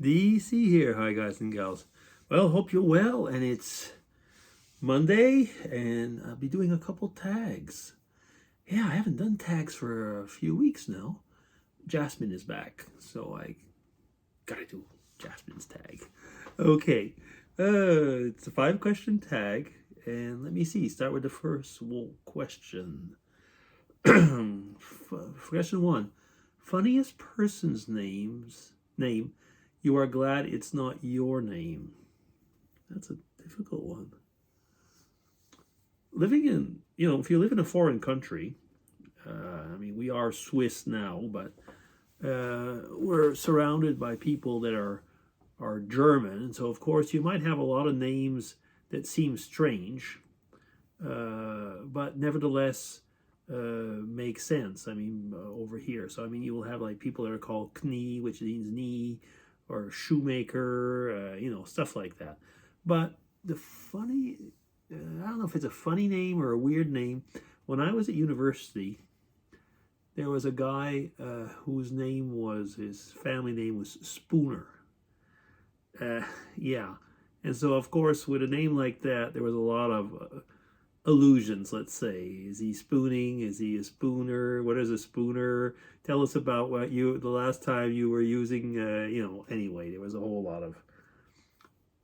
DC here. Hi, guys and gals. Well, hope you're well. And it's Monday, and I'll be doing a couple tags. Yeah, I haven't done tags for a few weeks now. Jasmine is back, so I gotta do Jasmine's tag. Okay, it's a 5-question tag, and let me see. Start with the first question. Question 1: funniest person's name you are glad it's not your name. That's a difficult one. Living in, if you live in a foreign country, we are Swiss now, but we're surrounded by people that are German, and so of course you might have a lot of names that seem strange, but nevertheless make sense. Over here, so you will have like people that are called Knie, which means knee, or shoemaker, stuff like that. But the funny, I don't know if it's a funny name or a weird name. When I was at university, there was a guy whose his family name was Spooner. Yeah. And so, of course, with a name like that, there was a lot of illusions, let's say. Is he spooning? Is he a spooner? What is a spooner? Tell us about the last time you were using, anyway, there was a whole lot of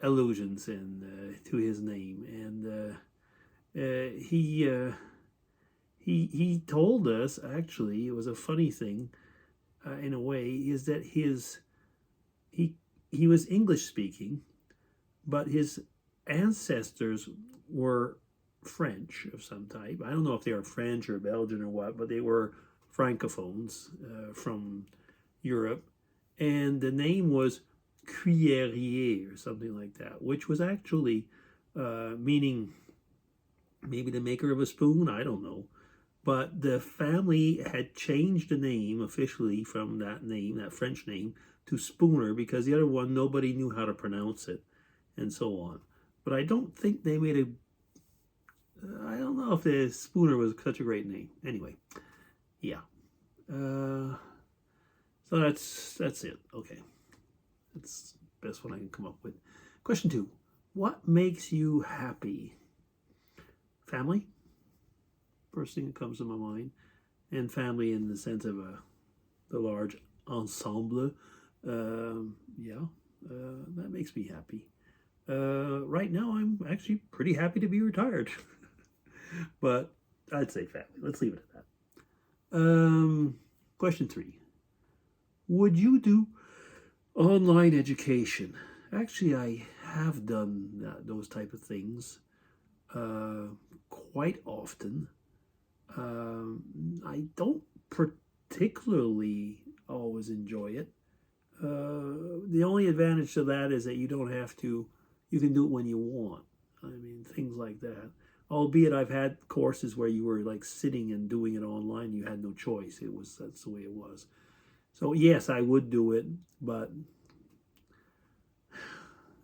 allusions to his name. And he told us, actually, it was a funny thing, in a way, is that he was English speaking, but his ancestors were French of some type. I don't know if they were French or Belgian or what, but they were francophones from Europe. And the name was Cuillerier or something like that, which was actually meaning maybe the maker of a spoon, I don't know. But the family had changed the name officially from that French name, to Spooner, because the other one, nobody knew how to pronounce it, and so on. But I don't think they made I don't know if the Spooner was such a great name. Anyway, yeah. So that's it. Okay. That's the best one I can come up with. Question 2. What makes you happy? Family? First thing that comes to my mind. And family in the sense of the large ensemble. That makes me happy. Right now, I'm actually pretty happy to be retired. But I'd say family. Let's leave it at that. Question 3. Would you do online education? Actually, I have done those type of things quite often. I don't particularly always enjoy it. The only advantage to that is that you can do it when you want. Things like that. Albeit I've had courses where you were like sitting and doing it online. You had no choice. That's the way it was. So yes, I would do it, but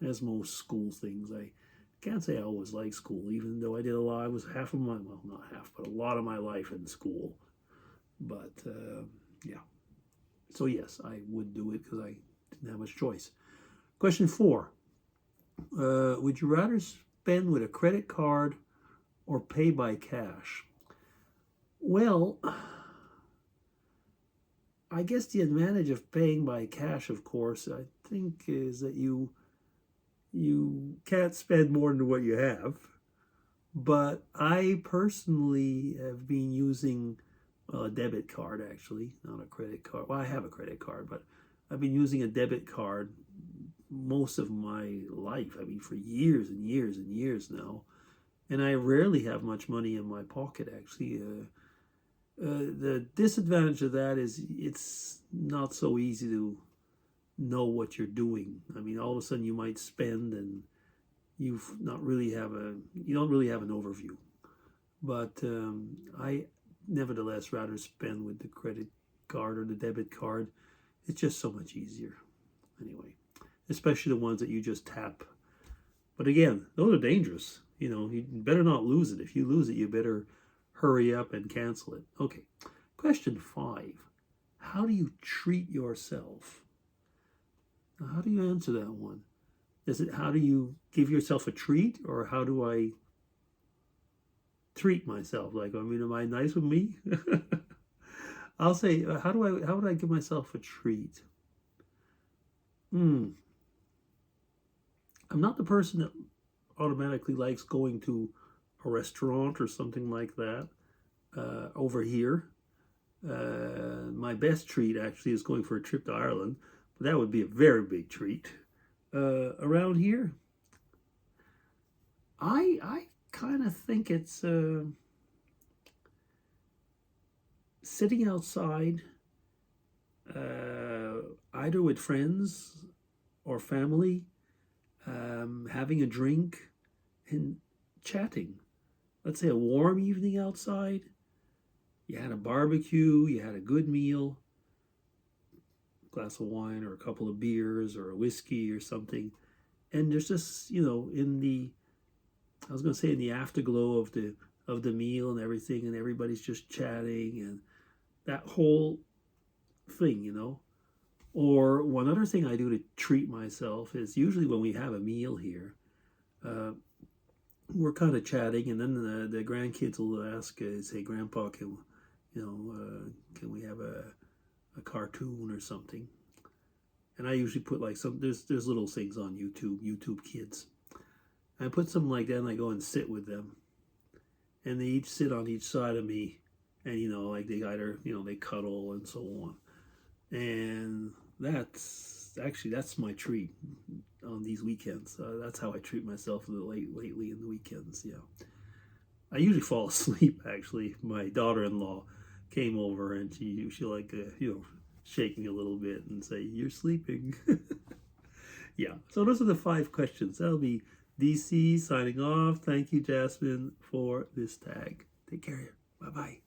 as most school things, I can't say I always liked school, even though I did a lot. I was half of my, well, not half, but a lot of my life in school. But yeah. So yes, I would do it because I didn't have much choice. Question 4. Would you rather spend with a credit card or pay by cash? Well, I guess the advantage of paying by cash, of course, I think, is that you can't spend more than what you have. But I personally have been using a debit card, actually, not a credit card. Well, I have a credit card, but I've been using a debit card most of my life. For years and years and years now. And I rarely have much money in my pocket, actually. The disadvantage of that is it's not so easy to know what you're doing. All of a sudden you might spend and you don't really have an overview. But I nevertheless rather spend with the credit card or the debit card. It's just so much easier. Anyway, especially the ones that you just tap. But again, those are dangerous. You better not lose it. If you lose it, you better hurry up and cancel it. Okay. Question 5. How do you treat yourself? Now, how do you answer that one? Is it how do you give yourself a treat, or how do I treat myself? Like, I mean, am I nice with me? I'll say, how would I give myself a treat? Hmm. I'm not the person that automatically likes going to a restaurant or something like that over here. My best treat actually is going for a trip to Ireland, but that would be a very big treat. Around here, I kind of think it's sitting outside, either with friends or family, having a drink and chatting. Let's say a warm evening outside. You had a barbecue, you had a good meal, a glass of wine or a couple of beers or a whiskey or something. And there's just, in the, I was going to say in the afterglow of the meal and everything, and everybody's just chatting and that whole thing. Or one other thing I do to treat myself is usually when we have a meal here, uh, we're kind of chatting, and then the grandkids will ask, say, Grandpa, can we have a cartoon or something? And I usually put like there's little things on YouTube Kids. I put something like that, and I go and sit with them, and they each sit on each side of me, and like they either they cuddle and so on, and that's my treat on these weekends. That's how I treat myself lately in the weekends. Yeah, I usually fall asleep. Actually, my daughter-in-law came over, and she like shake me a little bit and say, "You're sleeping." Yeah. So those are the 5 questions. That'll be DC signing off. Thank you, Jasmine, for this tag. Take care. Bye bye.